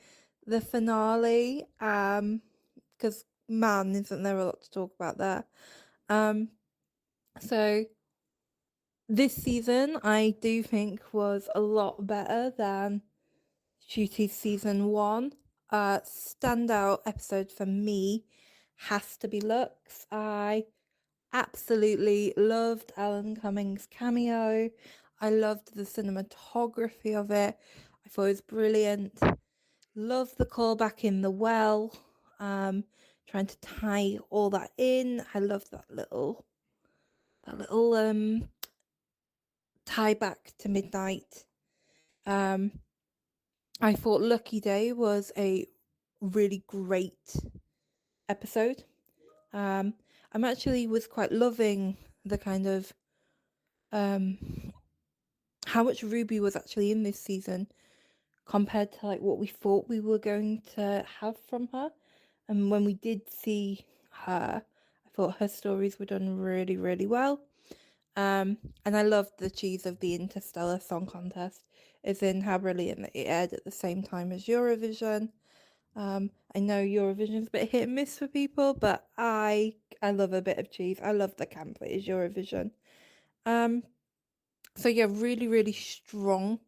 the finale. Because man, isn't there a lot to talk about there? So this season I do think was a lot better than Ncuti season 1. Standout episode for me has to be Lux. I absolutely loved Alan Cummings' cameo. I loved the cinematography of it. I thought it was brilliant. Loved the callback in the well. Trying to tie all that in. I loved that little tie back to midnight. I thought Lucky Day was a really great episode. I'm actually was quite loving the kind of how much Ruby was actually in this season compared to like what we thought we were going to have from her. And when we did see her, I thought her stories were done really, really well. And I loved the cheese of the Interstellar Song Contest, as in how brilliant that it aired at the same time as Eurovision. I know Eurovision's a bit hit and miss for people, but I love a bit of cheese. I love the camp that is Eurovision. So yeah, really, really strong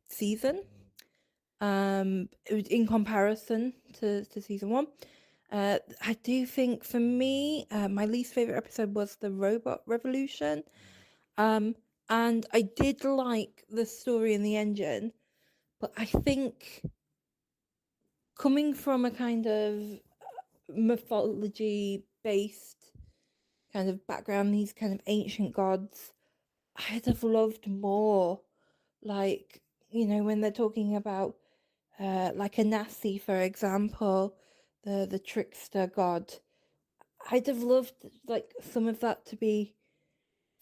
season. It was in comparison to season 1. I do think for me, my least favorite episode was the robot revolution. And I did like the story in the engine, but I think coming from a kind of mythology based kind of background, these kind of ancient gods, I'd have loved more. Like, you know, when they're talking about like a Nasi, for example, the trickster god, I'd have loved like some of that to be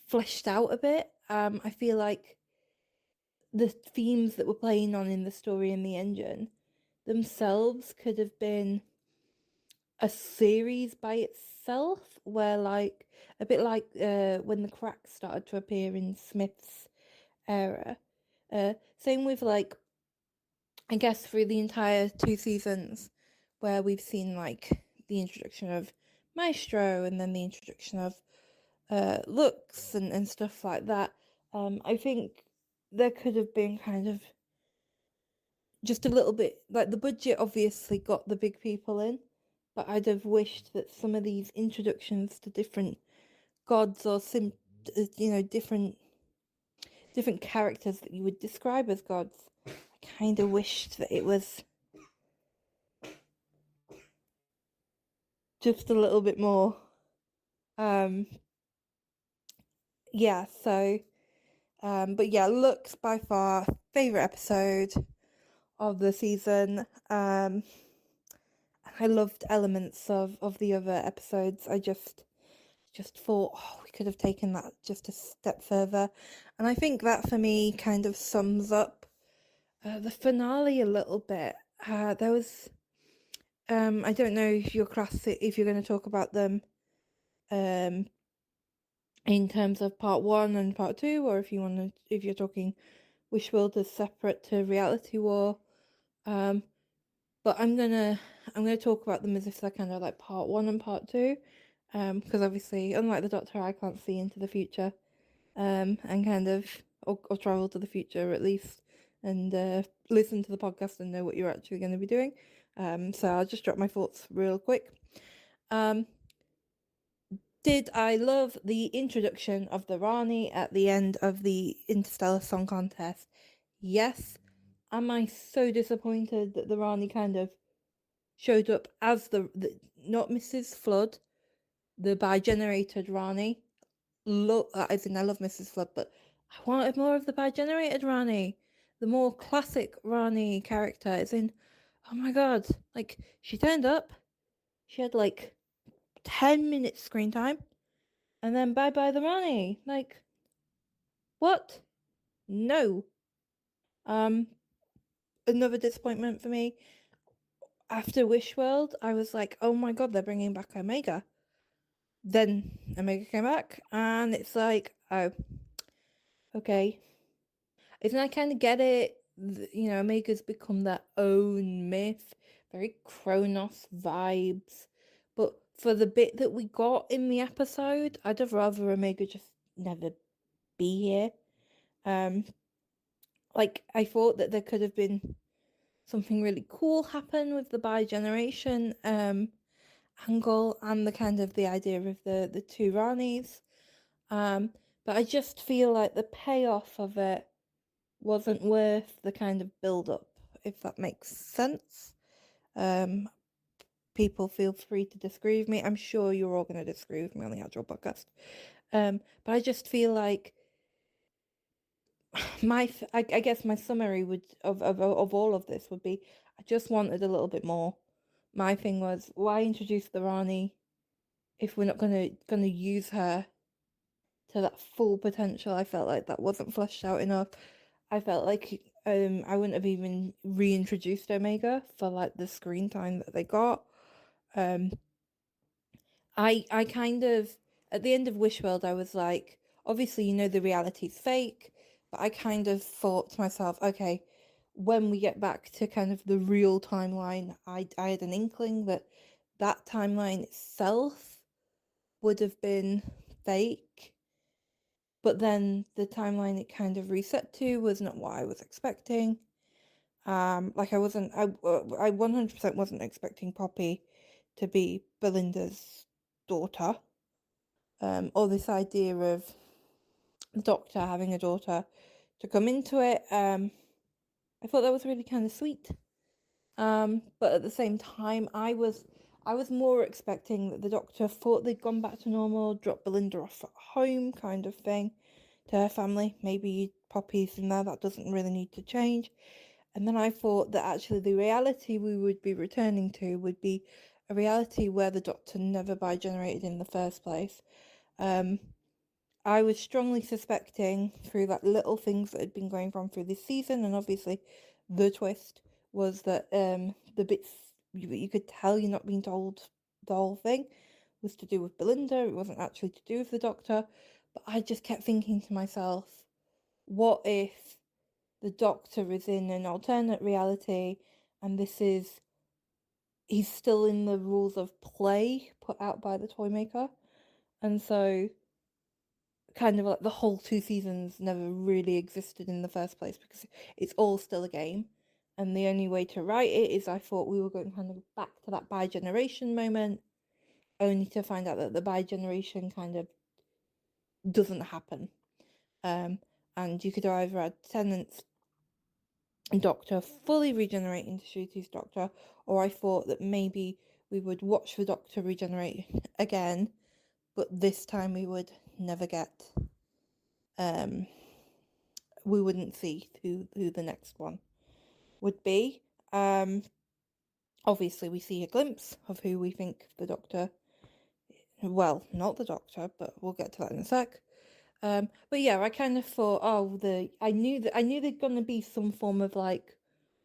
fleshed out a bit. I feel like the themes that we're playing on in the story in the engine themselves could have been a series by itself, where like a bit like when the cracks started to appear in Smith's era. Same with like, I guess through the entire 2 seasons, where we've seen like the introduction of Maestro and then the introduction of Lux and stuff like that. I think there could have been kind of just a little bit, like the budget obviously got the big people in, but I'd have wished that some of these introductions to different gods or different characters that you would describe as gods, I kind of wished that it was just a little bit more. Yeah, so but yeah, Lux by far favorite episode of the season. I loved elements of the other episodes. I just thought, oh, we could have taken that just a step further, and I think that for me kind of sums up the finale a little bit. There was I don't know if you're going to talk about them in terms of part 1 and part 2, or if you're talking Wish World as separate to Reality War. But I'm gonna talk about them as if they're kind of like part 1 and part 2, because obviously, unlike the Doctor, I can't see into the future, and kind of or travel to the future at least, and listen to the podcast and know what you're actually going to be doing. So I'll just drop my thoughts real quick. Did I love the introduction of the Rani at the end of the Interstellar Song Contest? Yes. Am I so disappointed that the Rani kind of showed up as the not Mrs. Flood, the bi-generated Rani? As in, I love Mrs. Flood, but I wanted more of the bi-generated Rani, the more classic Rani character. As in, oh my god, like she turned up, she had like 10 minutes screen time, and then bye bye the Rani. Like, what? No. Another disappointment for me. after Wish World, I was like, oh my god, they're bringing back Omega. Then Omega came back, and it's like, oh, okay. And I kind of get it. Omega's become their own myth, very Kronos vibes. But for the bit that we got in the episode, I'd have rather Omega just never be here. I thought that there could have been something really cool happen with the bi-generation angle and the kind of the idea of the two Ranis. But I just feel like the payoff of it wasn't worth the kind of build-up, if that makes sense. People feel free to disagree with me. I'm sure you're all going to disagree with me on the actual podcast. But I just feel like I guess my summary of all of this would be, I just wanted a little bit more. My thing was, why introduce the Rani if we're not gonna use her to that full potential? I felt like that wasn't fleshed out enough. I felt like I wouldn't have even reintroduced Omega for like the screen time that they got. I kind of, at the end of Wishworld, I was like, obviously, the reality's fake, but I kind of thought to myself, okay, when we get back to kind of the real timeline, I had an inkling that timeline itself would have been fake, but then the timeline it kind of reset to was not what I was expecting. I 100% wasn't expecting Poppy to be Belinda's daughter. Or this idea of the Doctor having a daughter to come into it. I thought that was really kind of sweet. But at the same time, I was more expecting that the Doctor thought they'd gone back to normal, dropped Belinda off at home, kind of thing, to her family. Maybe Poppy's in there, that doesn't really need to change. And then I thought that actually the reality we would be returning to would be a reality where the Doctor never bi-generated in the first place. I was strongly suspecting through like little things that had been going on through this season, and obviously the twist was that the bits you could tell you're not being told the whole thing was to do with Belinda. It wasn't actually to do with the Doctor. But I just kept thinking to myself, what if the Doctor is in an alternate reality and he's still in the rules of play put out by the toy maker, and so kind of like the whole 2 seasons never really existed in the first place because it's all still a game, and the only way to write it is I thought we were going kind of back to that bi-generation moment, only to find out that the bi-generation kind of doesn't happen. And you could either add Tennant's Doctor fully regenerate into Ncuti Doctor, or I thought that maybe we would watch the Doctor regenerate again, but this time we would never get we wouldn't see who the next one would be. Obviously we see a glimpse of who we think the Doctor, well, not the Doctor, but we'll get to that in a sec. But yeah, I kind of thought, I knew there'd gonna be some form of like,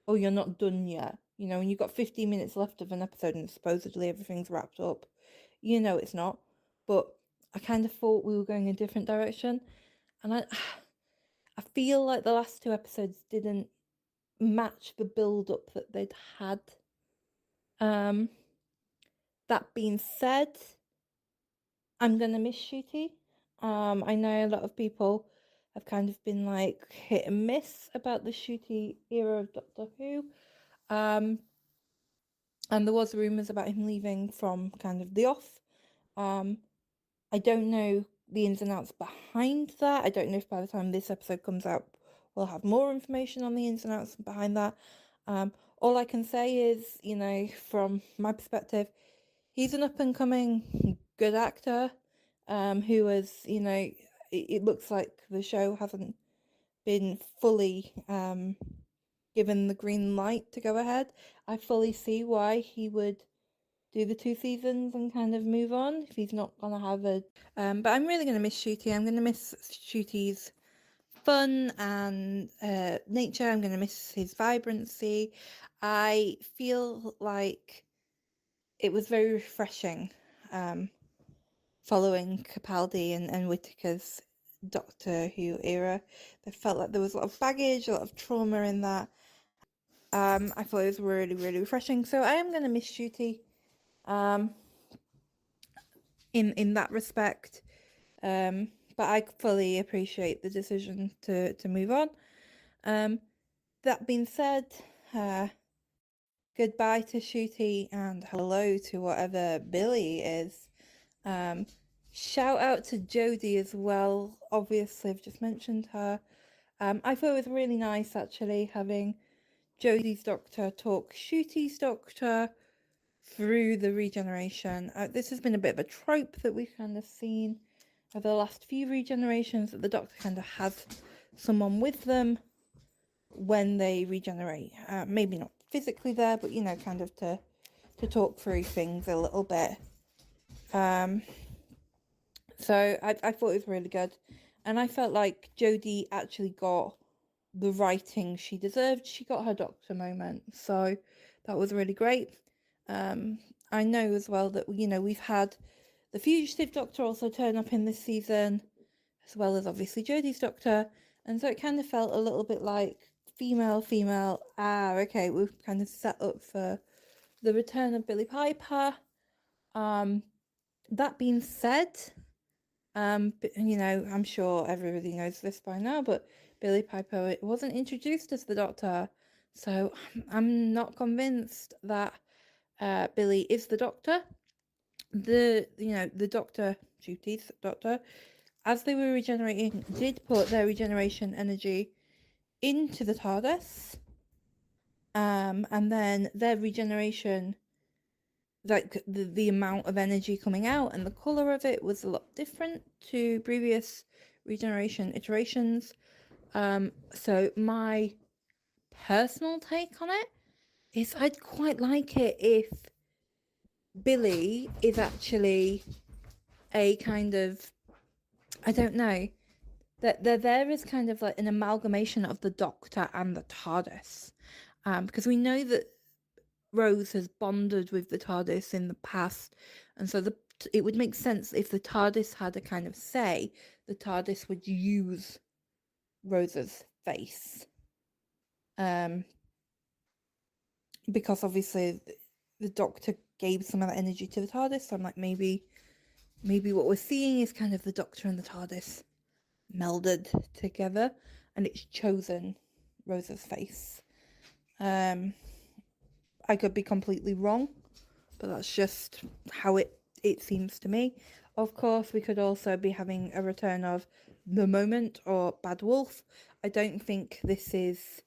oh, you're not done yet, and you've got 15 minutes left of an episode and supposedly everything's wrapped up. It's not. But I kind of thought we were going a different direction, and I feel like the last 2 episodes didn't match the build-up that they'd had. That being said, I'm gonna miss Ncuti. I know a lot of people have kind of been like hit and miss about the Ncuti era of Doctor Who. And there was rumours about him leaving from kind of the off. I don't know the ins and outs behind that. I don't know if by the time this episode comes out we'll have more information on the ins and outs behind that. All I can say is, from my perspective, he's an up-and-coming good actor who has, it looks like the show hasn't been fully given the green light to go ahead. I fully see why he would do the 2 seasons and kind of move on if he's not gonna have a but I'm really gonna miss Ncuti. I'm gonna miss Ncuti's fun and nature. I'm going to miss his vibrancy. I feel like it was very refreshing following Capaldi and Whittaker's Doctor Who era. I felt like there was a lot of baggage, a lot of trauma in that. I thought it was really, really refreshing. So I am going to miss Ncuti in that respect. But I fully appreciate the decision to move on. That being said, goodbye to Ncuti and hello to whatever Billy is. Shout out to Jodie as well. Obviously, I've just mentioned her. I thought it was really nice actually having Jodie's Doctor talk Ncuti's Doctor through the regeneration. This has been a bit of a trope that we've kind of seen over the last few regenerations, that the Doctor kind of has someone with them when they regenerate. Maybe not physically there, but kind of to talk through things a little bit. So I thought it was really good, and I felt like Jodie actually got the writing she deserved. She got her Doctor moment, so that was really great. I know as well that we've had the Fugitive Doctor also turn up in this season, as well as obviously Jodie's Doctor, and so it kind of felt a little bit like female. Okay, we've kind of set up for the return of Billie Piper. That being said, I'm sure everybody knows this by now, but Billie Piper wasn't introduced as the Doctor, so I'm not convinced that Billy is the Doctor. The Doctor, Ncuti's Doctor, as they were regenerating, did put their regeneration energy into the TARDIS, and then their regeneration, like the amount of energy coming out and the colour of it, was a lot different to previous regeneration iterations. So my personal take on it is I'd quite like it if Billy is actually a kind of, I don't know, that there is kind of like an amalgamation of the Doctor and the TARDIS, because we know that Rose has bonded with the TARDIS in the past, and so it would make sense if the TARDIS had a kind of say. The TARDIS would use Rose's face, because obviously the Doctor gave some of that energy to the TARDIS. So I'm like, maybe what we're seeing is kind of the Doctor and the TARDIS melded together, and it's chosen Rose's face. I could be completely wrong, but that's just how it seems to me. Of course, we could also be having a return of the Moment or Bad Wolf. I don't think this is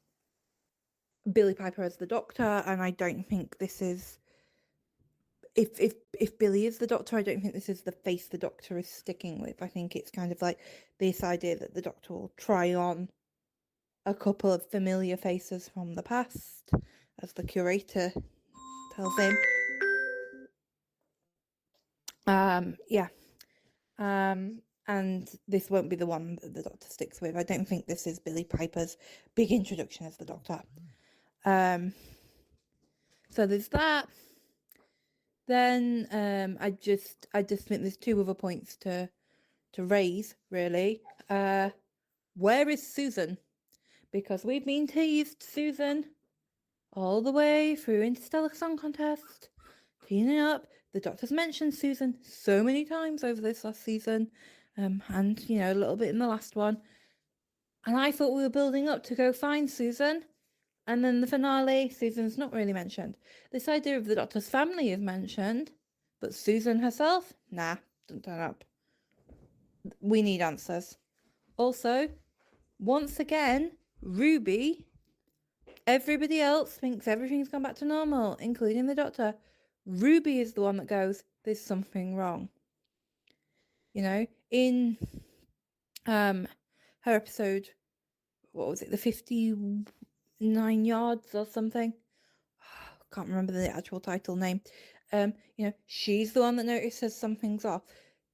Billie Piper as the Doctor, and I don't think this is, if Billy is the Doctor, I don't think this is the face the Doctor is sticking with. I think it's kind of like this idea that the Doctor will try on a couple of familiar faces from the past, as the curator tells him. And this won't be the one that the Doctor sticks with. I don't think this is Billie Piper's big introduction as the Doctor. So there's that. Then I just think there's two other points to raise, really. Where is Susan? Because we've been teased Susan all the way through Interstellar Song Contest, cleaning up. The Doctor's mentioned Susan so many times over this last season, and a little bit in the last one. And I thought we were building up to go find Susan, and then the finale, Susan's not really mentioned. This idea of the Doctor's family is mentioned, but Susan herself, nah, doesn't turn up. We need answers. Also, once again, Ruby, everybody else thinks everything's gone back to normal, including the Doctor. Ruby is the one that goes, there's something wrong. In her episode, what was it, the 59 yards or something? Can't remember the actual title name. She's the one that notices something's off.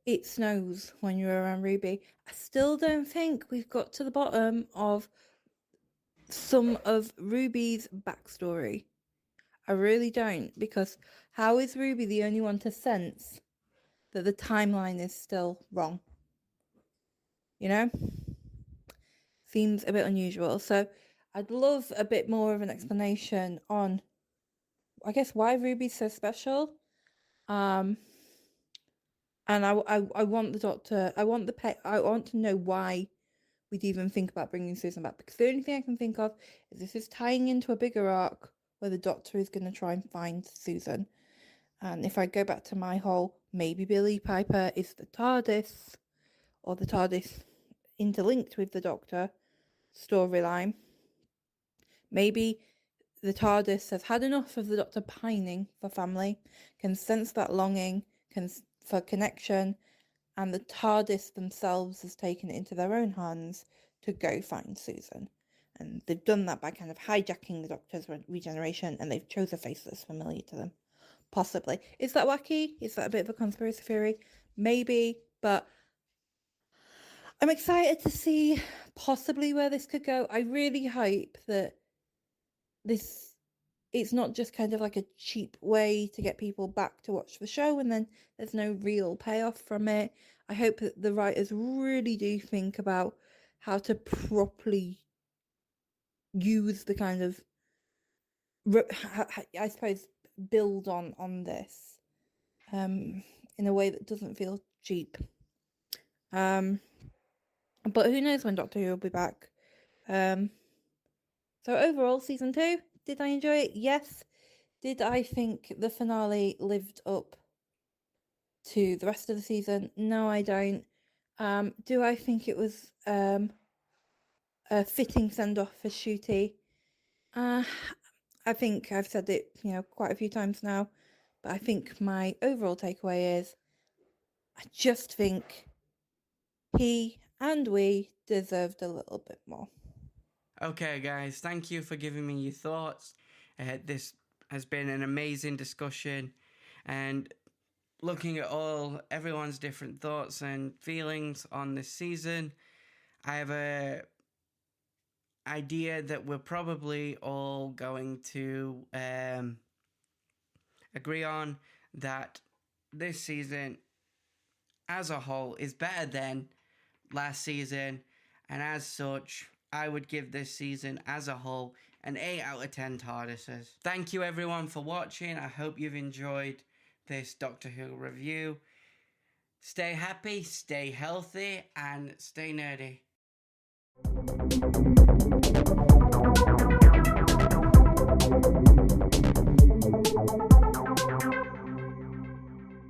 it snows when you're around Ruby. I still don't think we've got to the bottom of some of Ruby's backstory. I really don't, because how is Ruby the only one to sense that the timeline is still wrong? You know? Seems a bit unusual. So I'd love a bit more of an explanation on, I guess, why Ruby's so special. And I want the Doctor, I want to know why we'd even think about bringing Susan back, because the only thing I can think of is this is tying into a bigger arc where the Doctor is going to try and find Susan. And if I go back to my whole maybe Billy Piper is the TARDIS, or the TARDIS interlinked with the Doctor storyline, maybe the TARDIS has had enough of the Doctor pining for family, can sense that longing for connection, and the TARDIS themselves has taken it into their own hands to go find Susan. And they've done that by kind of hijacking the Doctor's regeneration, and they've chose a face that's familiar to them. Possibly. Is that wacky? Is that a bit of a conspiracy theory? Maybe, but I'm excited to see possibly where this could go. I really hope that it's not just kind of like a cheap way to get people back to watch the show and then there's no real payoff from it. I hope that the writers really do think about how to properly use the kind of, I suppose, build on this in a way that doesn't feel cheap. But who knows when Doctor Who will be back. So overall, season 2, did I enjoy it? Yes. Did I think the finale lived up to the rest of the season? No, I don't. Do I think it was a fitting send-off for Ncuti? I think I've said it, quite a few times now, but I think my overall takeaway is I just think he and we deserved a little bit more. Okay, guys, thank you for giving me your thoughts. This has been an amazing discussion, and looking at everyone's different thoughts and feelings on this season, I have a idea that we're probably all going to agree on that this season as a whole is better than last season, and as such I would give this season as a whole an 8 out of 10 TARDISes. Thank you everyone for watching. I hope you've enjoyed this Doctor Who review. Stay happy, stay healthy, and stay nerdy.